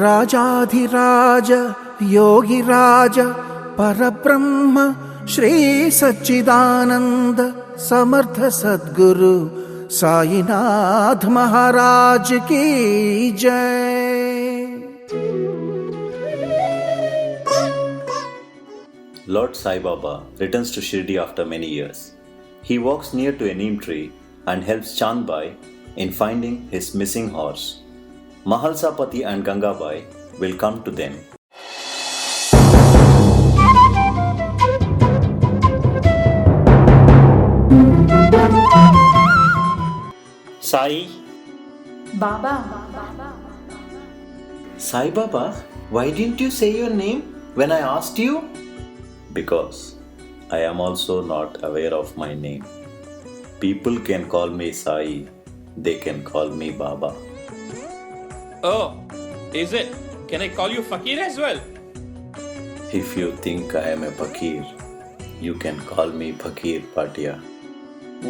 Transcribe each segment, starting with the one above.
రాజాధిరాజ యోగిరాజ పరబ్రహ్మ శ్రీ సచ్చిదానంద సమర్థ సద్గురు సాయినాథ్ మహారాజ్ की जय। Lord Sai Baba returns to Shirdi after many years. He walks near to a neem tree and helps Chandbai in finding his missing horse. Mahalsapati and Gangabai will come to them. Sai Baba. Sai Baba, why didn't you say your name when I asked you? Because I am also not aware of my name. People can call me Sai, they can call me Baba. Oh, is it? Can I call you Fakir as well? If you think I am a Fakir, you can call me Fakir Bhatia.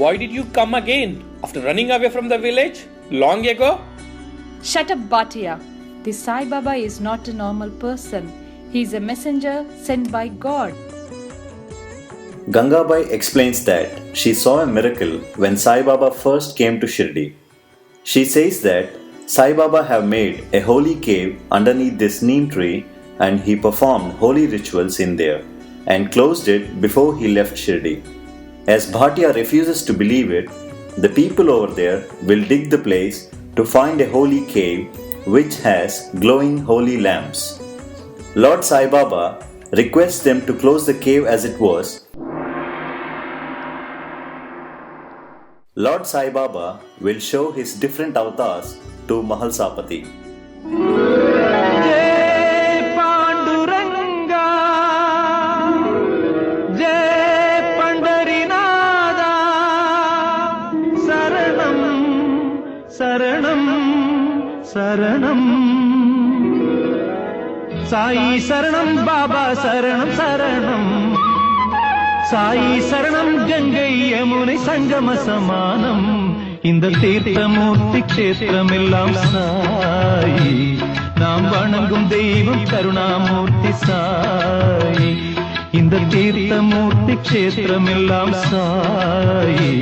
Why did you come again after running away from the village long ago? Shut up, Bhatia. The Sai Baba is not a normal person. He is a messenger sent by God. Gangabai explains that she saw a miracle when Sai Baba first came to Shirdi. She says that Sai Baba have made a holy cave underneath this neem tree and he performed holy rituals in there and closed it before he left Shirdi. As Bhatia refuses to believe it, the people over there will dig the place to find a holy cave which has glowing holy lamps. Lord Sai Baba requests them to close the cave as it was. Lord Sai Baba will show his different avatars to Mahalsapati. Jai Panduranga, Jai Pandarinada, Saranam, Saranam, Saranam, Sai Saranam, Baba Saranam, Saranam, Sai Saranam, Gangai Yamunai Sangama Samanam. இந்த தீர்த்தமூர்த்தி க்ஷேத்திரமெல்லாம் சாயி, நாம் வணங்கும் தெய்வம் கருணாமூர்த்தி சாயி. இந்த தீர்த்தமூர்த்தி க்ஷேத்திரமெல்லாம் சாயி,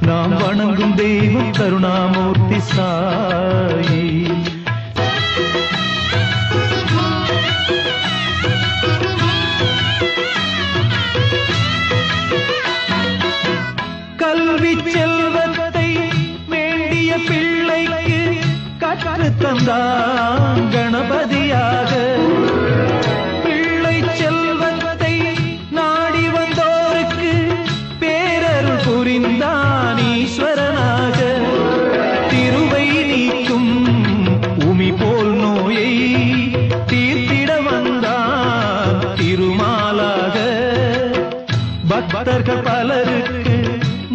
நாம் வணங்கும் தெய்வம் கருணாமூர்த்தி சாயி. கல்வி செல்வத்தை வேண்டிய பிள்ளைக்கு கற்று தந்தான் கணபதியாக. பிள்ளை செல்வத்தை நாடி வந்தோருக்கு பேரருள் புரிந்தான் ஈஸ்வரனாக. திருவை நீக்கும் உமி போல் நோயை தீர்த்திட வந்தான் திருமாலாக. பக்தர்கள் பலருக்கு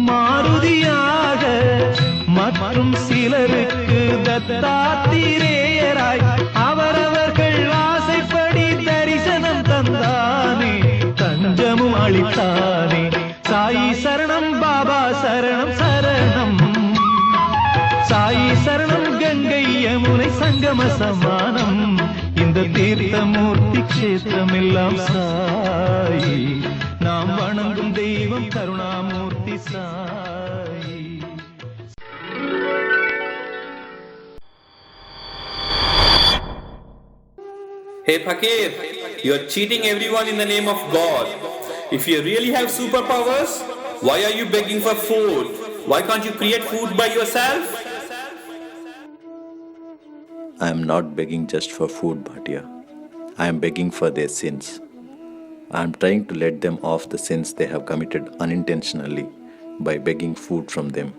மாருதியாக, மற்றும் சிலருக்கு தத்தாத்திரேயராய் அவரவர்கள் ஆசைப்படி தரிசனம் தந்தானே, தஞ்சமும் அளித்தானே. சாயி சரணம், பாபா சரணம், சரணம். சாயி சரணம், கங்கை யமுனை சங்கம சமானம். இந்த தீர்த்தமூர்த்தி க்ஷேத்திரமெல்லாம் சாயி, நாம் வணங்கும் தெய்வம் கருணாமூர்த்தி Sai. Hey Fakir, you're cheating everyone in the name of God. If you really have superpowers, why are you begging for food? Why can't you create food by yourself? I am not begging just for food, Bhatia. I am begging for their sins. I am trying to let them off the sins they have committed unintentionally by begging food from them,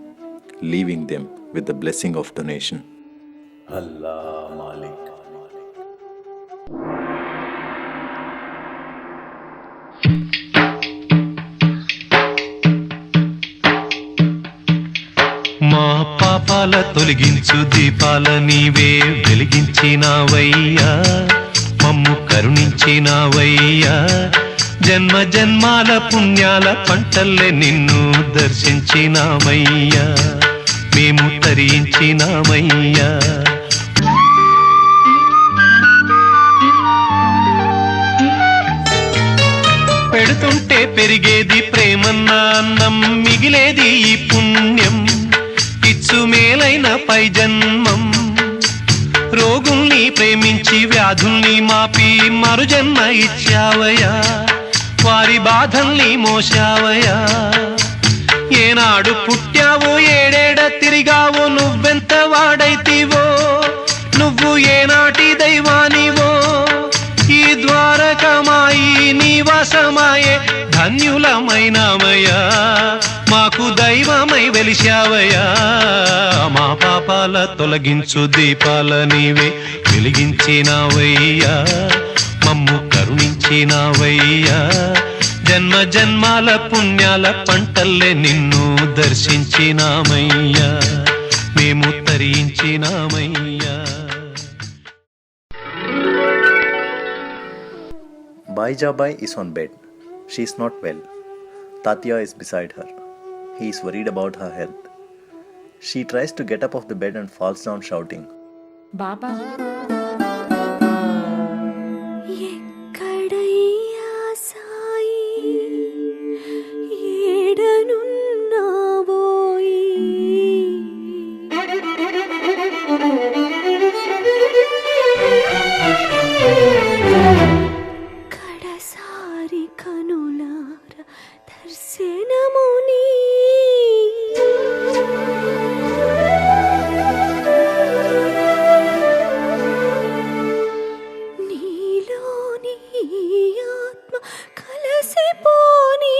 leaving them with the blessing of donation. Allah Malik. మా పాపాల తొలగించు దీపాల నీవే వెలిగించినావయ్యా, మమ్ము కరుణించినావయ్యా. జన్మ జన్మాల పుణ్యాల పంటల్లే నిన్ను దర్శించినామయ్యా, మేము తరించినామయ్యా. మిగిగేది ప్రేమన్న అన్నం, మిగిలేది ఈ పుణ్యం, ఇచ్చు మేలైన పై జన్మం. రోగుల్ని ప్రేమించి వ్యాధుల్ని మాపి మరు జన్మ ఇచ్చావయ్యా, వారి బాధల్ని మోసావయ్యా. ఏనాడు పుట్టావో ఏడేడ తిరిగావో, నువ్వెంత వాడైతివో, నువ్వు ఏనాటి దైవానివో. ఈ ద్వారకమాయి నివాసమాయే ధన్యులమైనామయ్యా, మాకు దైవమై వెలిశావయ్యా. మా పాపాల తొలగించు దీపాల నీవే వెలిగించినావయ్యా, మమ్ము కరుణించినావయ్యా. జన్మ జన్మాల పుణ్యాల పంటల్లే నిన్ను దర్శించినామయ్యా, మేము తరించినామయ్యా. Baijabai is on bed. She is not well. Tatya is beside her. He is worried about her health. She tries to get up off the bed and falls down shouting, Baba, ఎక్కడయ్యా Sai, ఏడనున్నావోయి. కడసారి కనులార దర్శనముని, నీలోని ఆత్మ కలసిపోని.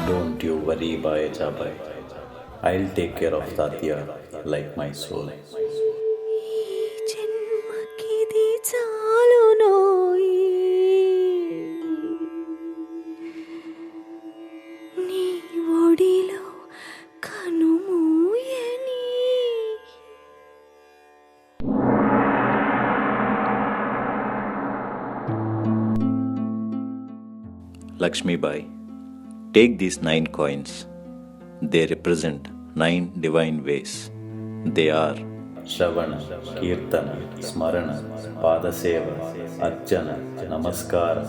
"Don't you worry, Baijabai. I'll take care of Tatya like my soul." ఈ జన్మకిది చాలునోయి, నీ ఒడిలో కనుమూయని. Lakshmi Bai, take these 9 coins. They represent 9 divine ways. They are Shravana, Kirtana, Smarana, Padaseva, Archana, Namaskara,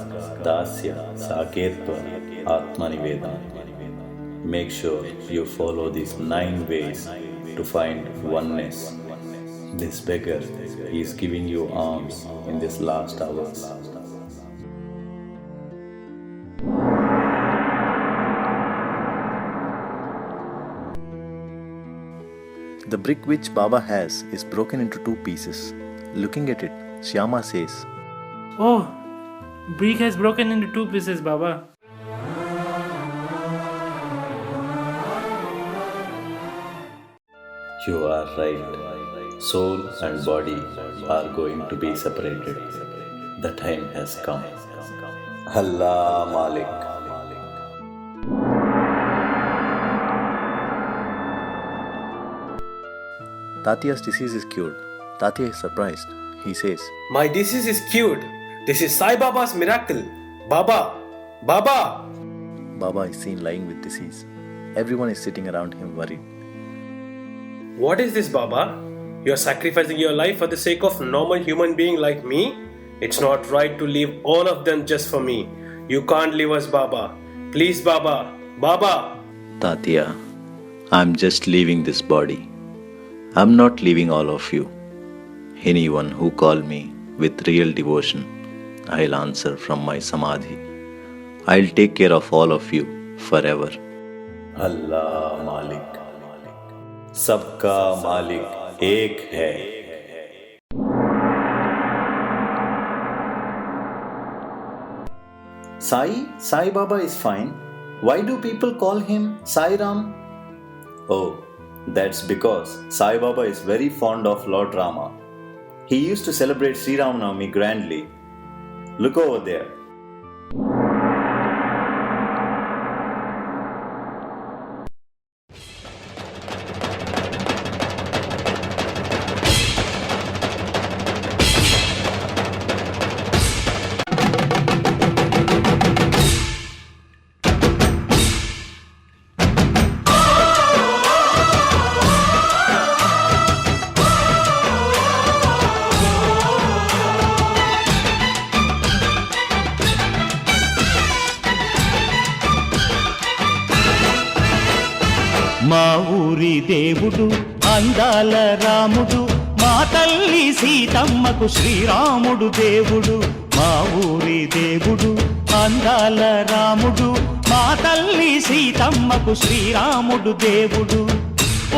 Dasya, Saketva, Atmanivedana. Make sure you follow these 9 ways to find oneness. This beggar is giving you alms in this last hours. The brick which Baba has is broken into 2 pieces. Looking at it, Shyama says, Oh, brick has broken into 2 pieces, Baba. "You are right. Soul and body are going to be separated. The time has come." Allah Malik. Tatya's disease is cured. Tatya is surprised. He says, My disease is cured. This is Sai Baba's miracle. Baba! Baba! Baba is seen lying with disease. Everyone is sitting around him worried. What is this, Baba? You are sacrificing your life for the sake of a normal human being like me? It's not right to leave all of them just for me. You can't leave us, Baba. Please, Baba. Baba! Tatya, I'm just leaving this body. I'm not leaving all of you. Anyone who call me with real devotion, I'll answer from my samadhi. I'll take care of all of you forever. Allah Malik. Sabka Malik ek hai. Sai Baba is fine. Why do people call him Sai Ram? Oh, that's because Sai Baba is very fond of Lord Rama. He used to celebrate Sri Ram Navami grandly. Look over there. మా ఊరి దేవుడు అందాల రాముడు, మా తల్లి సీతమ్మకు శ్రీరాముడు దేవుడు. మా ఊరి దేవుడు అందాల రాముడు, మా తల్లి సీతమ్మకు శ్రీరాముడు దేవుడు.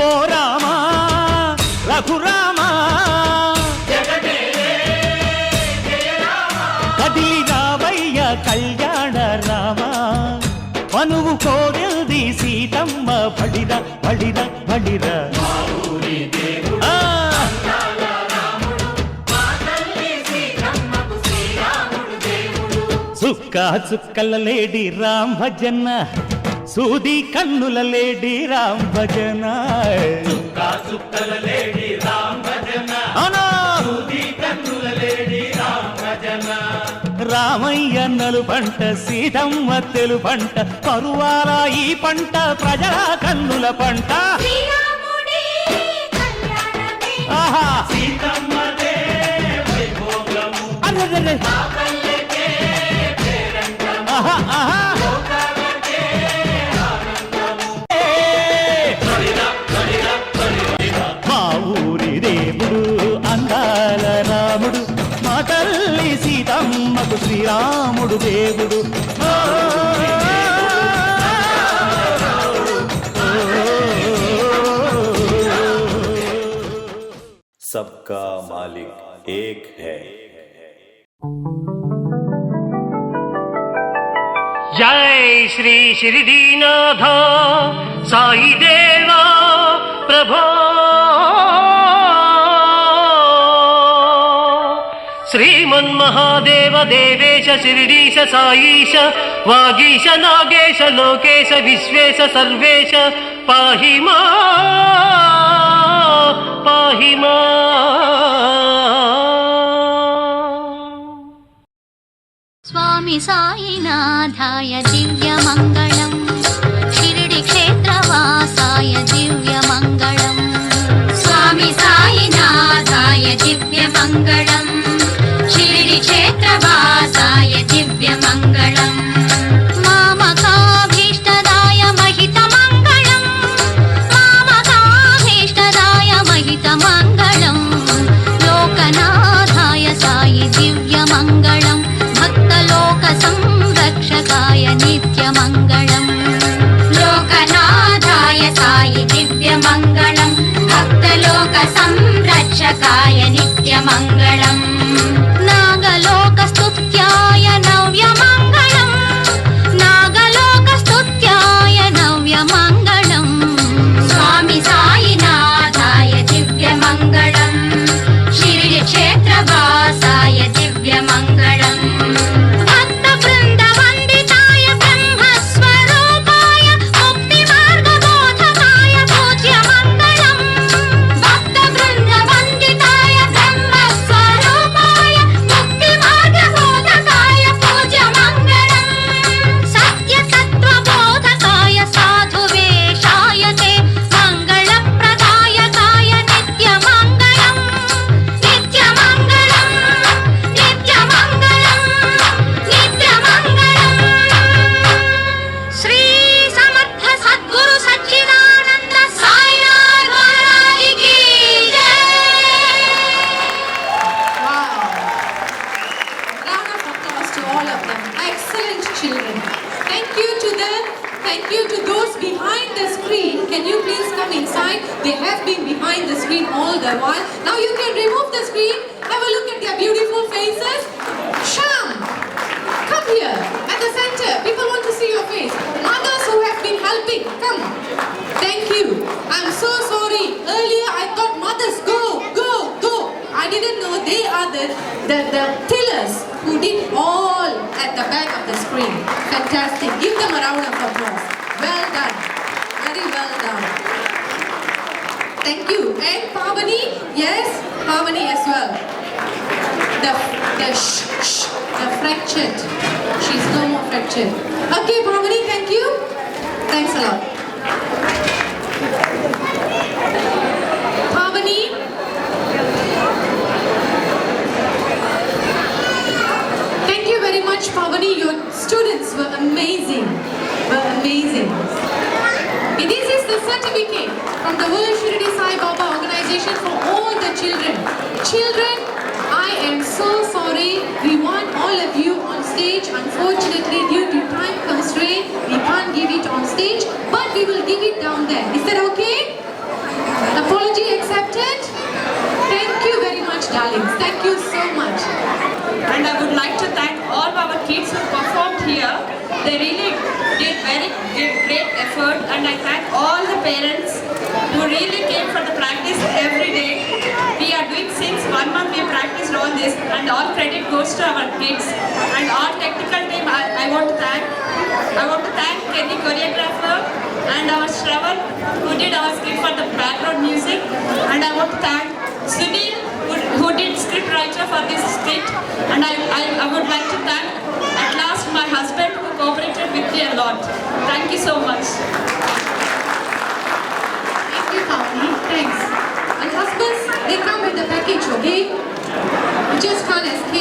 ఓ రామా రఘురామా కదిలి రావయ్య కళ్యాణ రామా, మనువు కోరెల్ది సీతమ్మ బడిర బడిర బడిర. చుక్క చుక్కల లేడి రామ్ భజన, సూది కన్నుల లేడి రామ్ భజన. రామయ్య నలు పంట సీతమ్మ తెలు పంట, పరువాల ఈ పంట ప్రజల కన్నుల పంట. ఆహా మా ఊరి దేవుడు అందాల రాముడు, మా తల్లి సీతమ్మకు శ్రీరాముడు దేవుడు. सबका मालिक एक है. जय श्री शिरडीनाथ साई देवा प्रभो, श्रीमन्महादेव देवेश शिरडीश साईश वागीश नागेश लोकेश विश्वेश सर्वेश पाहि मा पाहि मा. स्वामी साईनाथाय दिव्यमङ्गलम्, शिरडि क्षेत्रवासाय दिव्यमङ्गलम्. स्वामी साईनाथाय दिव्यमङ्गलम्, शिरडि क्षेत्रवासाय दिव्यमङ्गलम्. मामकाभीष्टदाय महितमङ्गलम्, मामकाभीष्टदाय महितमङ्गलम्. लोकनाथाय साई दिव्यमङ्गलम्, भक्तलोक संरक्षकाय नित्यमङ्गलम्. लोकनाथाय साई दिव्यमङ्गलम्, भक्तलोक संरक्षकाय नित्यमङ्गलम्. नागलोकस्तुत्याय नव्यमङ्गलम्, नागलोकस्तुत्याय नव्यमङ्गलम्. स्वामी साईनाथाय दिव्यमङ्गलम्, शिरडि क्षेत्रवासाय दिव्यमङ्गलम्. भक्तवृन्दवन्दिताय ब्रह्मस्वरूपाय मुक्तिमार्गबोधकाय पूज्यमङ्गलम्. भक्तवृन्दवन्दिताय ब्रह्मस्वरूपाय मुक्तिमार्गबोधकाय पूज्यमङ्गलम्. सत्यतत्त्वबोधकाय साधुवेशाय ते मङ्गलप्रदायकाय नित्यमङ्गलम्. नित्यमङ्गलम्, नित्यमङ्गलम्, नित्यमङ्गलम्. श्री समर्थ सद्गुरु सच्चिदानंद साईनाथ महाराज की जय. Round of applause to all of them. Excellent children. Thank you to them. Thank you to those behind the screen. Can you please come inside? They have been behind the screen all the while. Now you can remove the screen. Have a look at their beautiful faces. Sham, come here at the center. People want to see your face. Mothers who have been helping, come. Thank you. I'm so sorry. Earlier I thought mothers go, go, go. I didn't know they are the tillers who did all at the back of the screen. Fantastic. Give them a round of applause. Well done. Very well done. Thank you. And Pavani, yes, Pavani as well. The fractured. She's no more fractured. Okay, Pavani, thank you. Thanks a lot. Pavani. Thank you very much, Pavani. Your students were amazing. This is the certificate from the World Shirdi Sai Baba organization for all the children. Children, I am so sorry. We want all of you on stage. Unfortunately, due to time constraint, we can't give it on stage, but we will give it down there. Is that okay? Apology accepted? Thank you very much, darlings. Thank you so much. And I would like to thank all our kids who performed here. They really did very great effort, and I thank all the parents who really came for the practice every day. We are doing since 1 month we practiced all this, and all credit goes to our kids and all technical team. I want to thank. I want to thank Kenny choreographer and our Shravan who did our script for the background music, and I want to thank Sunil who did script writer for this script, and I would like to thank at last my husband who cooperated with me a lot. Thank you so much. Thank you, Kavani. Thanks. And husbands, they come with the package, okay? You just can't escape.